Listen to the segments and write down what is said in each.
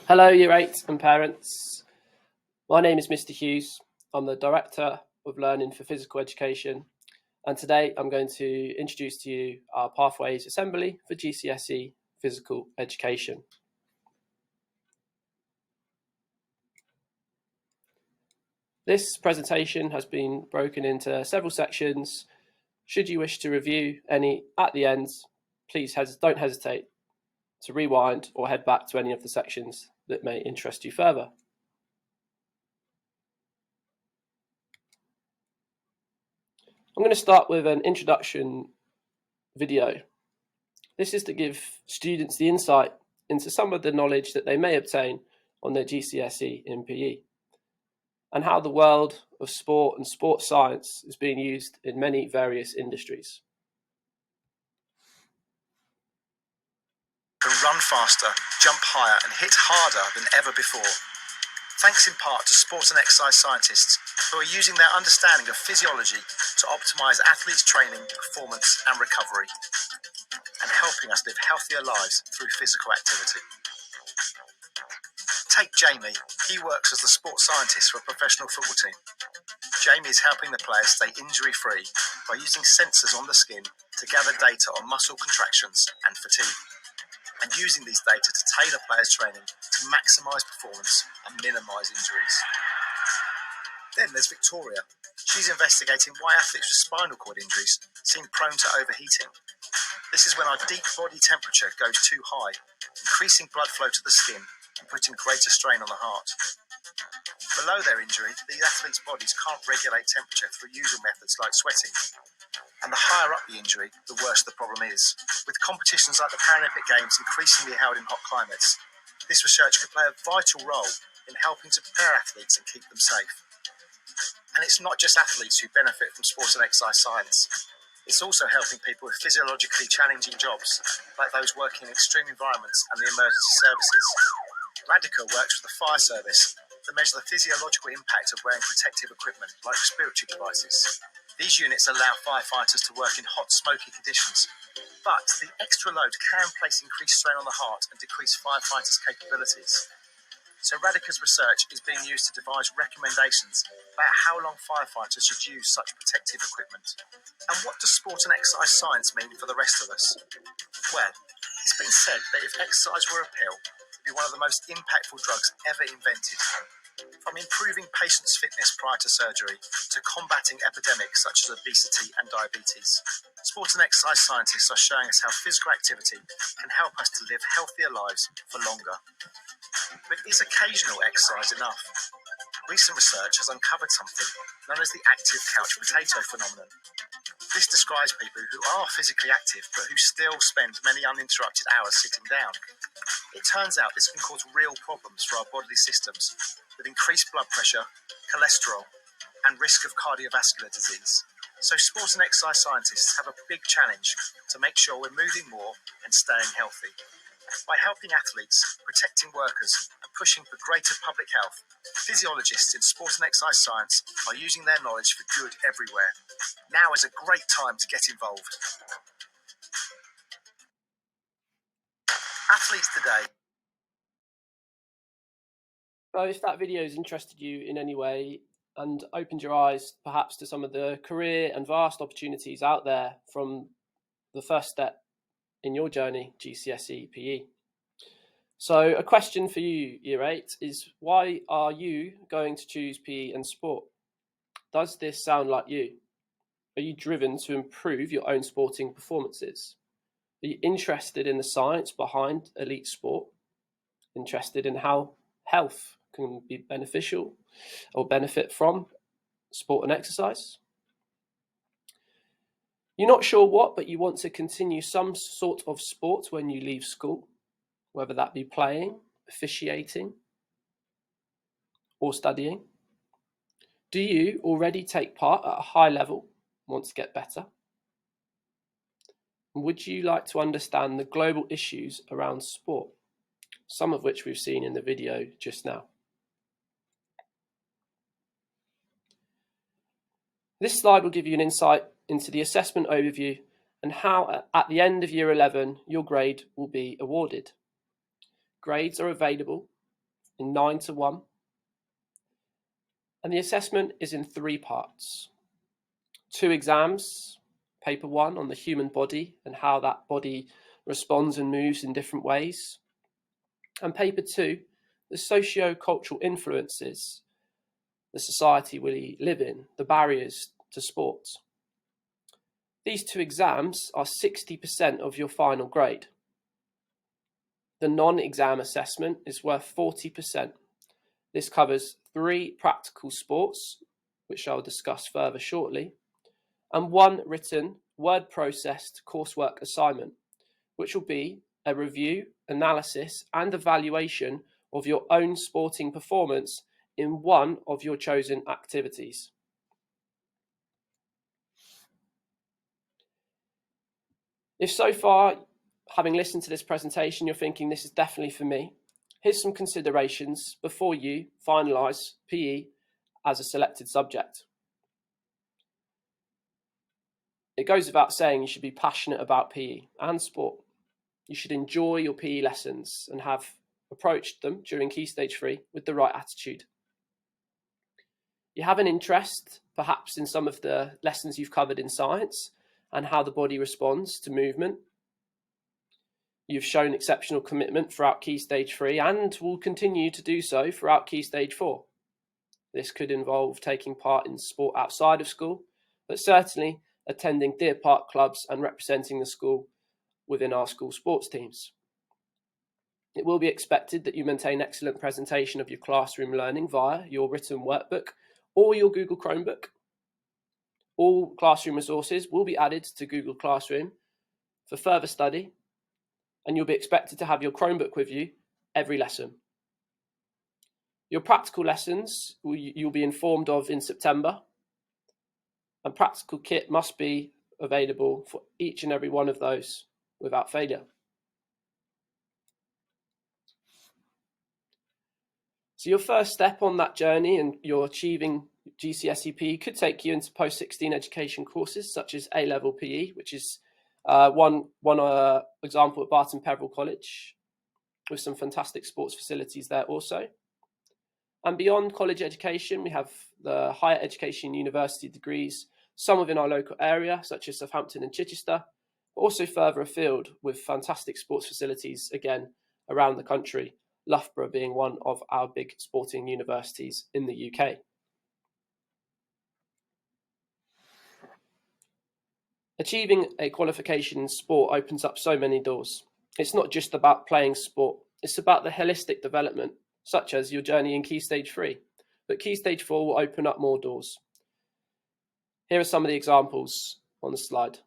Hello, Year 8 and parents. My name is Mr. Hughes. I'm the Director of Learning for Physical Education, and today I'm going to introduce to you our Pathways Assembly for GCSE Physical Education. This presentation has been broken into several sections. Should you wish to review any at the end, please don't hesitate to rewind or head back to any of the sections that may interest you further. I'm going to start with an introduction video. This is to give students the insight into some of the knowledge that they may obtain on their GCSE in PE, and how the world of sport and sports science is being used in many various industries. Can run faster, jump higher and hit harder than ever before. Thanks in part to sport and exercise scientists who are using their understanding of physiology to optimise athletes' training, performance and recovery, and helping us live healthier lives through physical activity. Take Jamie. He works as the sports scientist for a professional football team. Jamie is helping the players stay injury-free by using sensors on the skin to gather data on muscle contractions and fatigue, and using these data to tailor players' training to maximise performance and minimise injuries. Then there's Victoria. She's investigating why athletes with spinal cord injuries seem prone to overheating. This is when our deep body temperature goes too high, increasing blood flow to the skin and putting greater strain on the heart. Below their injury, these athletes' bodies can't regulate temperature through usual methods like sweating. And the higher up the injury, the worse the problem is. With competitions like the Paralympic Games increasingly held in hot climates, this research could play a vital role in helping to prepare athletes and keep them safe. And it's not just athletes who benefit from sports and exercise science. It's also helping people with physiologically challenging jobs, like those working in extreme environments and the emergency services. Radica works with the fire service to measure the physiological impact of wearing protective equipment like respiratory devices. These units allow firefighters to work in hot, smoky conditions, but the extra load can place increased strain on the heart and decrease firefighters' capabilities. So Radica's research is being used to devise recommendations about how long firefighters should use such protective equipment. And what does sport and exercise science mean for the rest of us? Well, it's been said that if exercise were a pill, it would be one of the most impactful drugs ever invented. From improving patients' fitness prior to surgery to combating epidemics such as obesity and diabetes, sports and exercise scientists are showing us how physical activity can help us to live healthier lives for longer. But is occasional exercise enough? Recent research has uncovered something known as the active couch potato phenomenon. This describes people who are physically active but who still spend many uninterrupted hours sitting down. It turns out this can cause real problems for our bodily systems, with increased blood pressure, cholesterol, and risk of cardiovascular disease. So sports and exercise scientists have a big challenge to make sure we're moving more and staying healthy. By helping athletes, protecting workers, and pushing for greater public health, physiologists in sports and exercise science are using their knowledge for good everywhere. Now is a great time to get involved. Athletes today. So if that video has interested you in any way and opened your eyes perhaps to some of the career and vast opportunities out there from the first step in your journey, GCSE PE. So a question for you, Year 8, is why are you going to choose PE and sport? Does this sound like you? Are you driven to improve your own sporting performances? Are you interested in the science behind elite sport? Interested in how health can be beneficial or benefit from sport and exercise? You're not sure what, but you want to continue some sort of sport when you leave school, whether that be playing, officiating, or studying. Do you already take part at a high level, want to get better? Would you like to understand the global issues around sport, some of which we've seen in the video just now? This slide will give you an insight into the assessment overview and how at the end of year 11 your grade will be awarded. Grades are available in 9-1. And the assessment is in 3 parts. 2 exams, paper 1 on the human body and how that body responds and moves in different ways. And paper 2, the socio-cultural influences the society we live in, the barriers to sport. These 2 exams are 60% of your final grade. The non-exam assessment is worth 40%. This covers 3 practical sports, which I'll discuss further shortly, and 1 written, word-processed coursework assignment, which will be a review, analysis, and evaluation of your own sporting performance in one of your chosen activities. If so far, having listened to this presentation, you're thinking this is definitely for me, here's some considerations before you finalise PE as a selected subject. It goes without saying you should be passionate about PE and sport. You should enjoy your PE lessons and have approached them during Key Stage 3 with the right attitude. You have an interest, perhaps, in some of the lessons you've covered in science and how the body responds to movement. You've shown exceptional commitment throughout Key Stage 3 and will continue to do so throughout Key Stage 4. This could involve taking part in sport outside of school, but certainly attending Deer Park clubs and representing the school within our school sports teams. It will be expected that you maintain excellent presentation of your classroom learning via your written workbook or your Google Chromebook. All classroom resources will be added to Google Classroom for further study, and you'll be expected to have your Chromebook with you every lesson. Your practical lessons you'll be informed of in September, and practical kit must be available for each and every one of those without failure. So your first step on that journey and you're achieving GCSE PE could take you into post-16 education courses such as A-level PE, which is one example at Barton Peveril College, with some fantastic sports facilities there also. And beyond college education, we have the higher education university degrees, some within our local area, such as Southampton and Chichester, but also further afield with fantastic sports facilities, again, around the country, Loughborough being one of our big sporting universities in the UK. Achieving a qualification in sport opens up so many doors. It's not just about playing sport, it's about the holistic development, such as your journey in Key Stage 3. But Key Stage 4 will open up more doors. Here are some of the examples on the slide.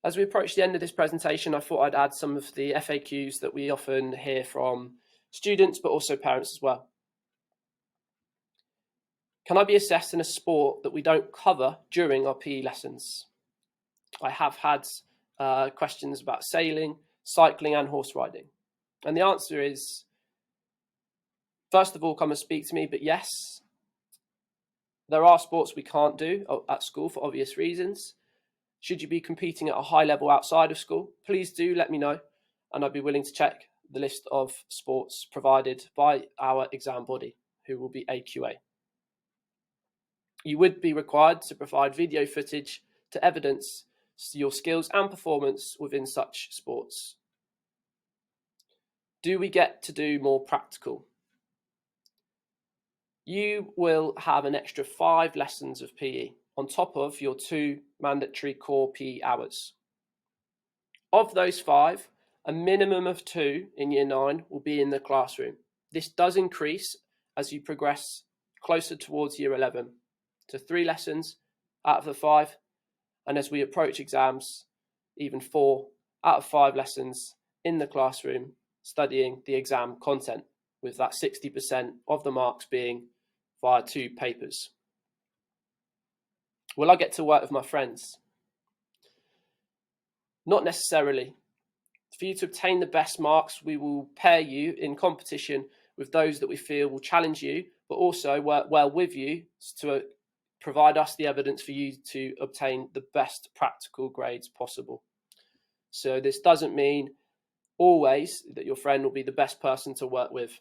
As we approach the end of this presentation, I thought I'd add some of the FAQs that we often hear from students, but also parents as well. Can I be assessed in a sport that we don't cover during our PE lessons? I have had questions about sailing, cycling and horse riding. And the answer is, first of all, come and speak to me, but yes, there are sports we can't do at school for obvious reasons. Should you be competing at a high level outside of school, please do let me know, and I'd be willing to check the list of sports provided by our exam body, who will be AQA. You would be required to provide video footage to evidence your skills and performance within such sports. Do we get to do more practical? You will have an extra 5 lessons of PE on top of your 2 mandatory core PE hours. Of those 5, a minimum of 2 in Year 9 will be in the classroom. This does increase as you progress closer towards Year 11 to 3 lessons out of the 5, and as we approach exams, even 4 out of 5 lessons in the classroom studying the exam content, with that 60% of the marks being via 2 papers. Will I get to work with my friends? Not necessarily. For you to obtain the best marks, we will pair you in competition with those that we feel will challenge you, but also work well with you to provide us the evidence for you to obtain the best practical grades possible. So this doesn't mean always that your friend will be the best person to work with.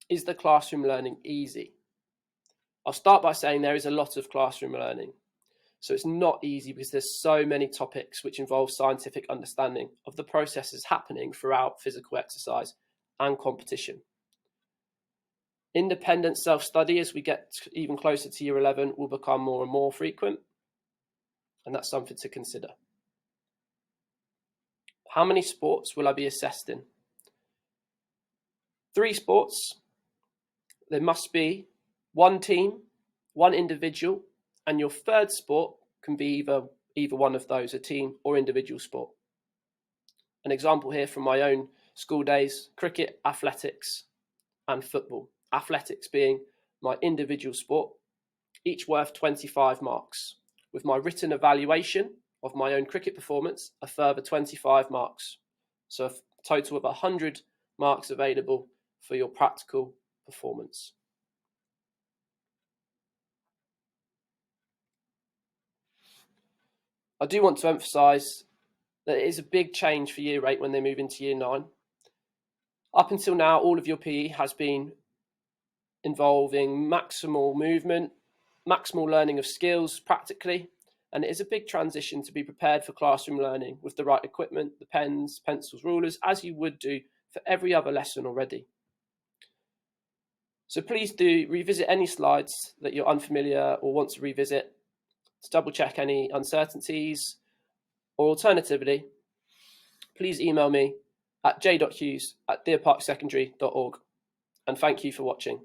Is the classroom learning easy? I'll start by saying there is a lot of classroom learning. So it's not easy because there's so many topics which involve scientific understanding of the processes happening throughout physical exercise and competition. Independent self-study as we get even closer to year 11 will become more and more frequent, and that's something to consider. How many sports will I be assessed in? 3 sports. There must be 1 team, 1 individual, and your third sport can be either one of those, a team or individual sport. An example here from my own school days: cricket, athletics, and football. Athletics being my individual sport, each worth 25 marks, with my written evaluation of my own cricket performance a further 25 marks. So a total of 100 marks available for your practical performance. I do want to emphasise that it is a big change for year 8 when they move into year 9. Up until now, all of your PE has been involving maximal movement, maximal learning of skills practically, and it is a big transition to be prepared for classroom learning with the right equipment, the pens, pencils, rulers, as you would do for every other lesson already. So please do revisit any slides that you're unfamiliar or want to revisit to double check any uncertainties, or alternatively, please email me at j.hughes@deerparksecondary.org, and thank you for watching.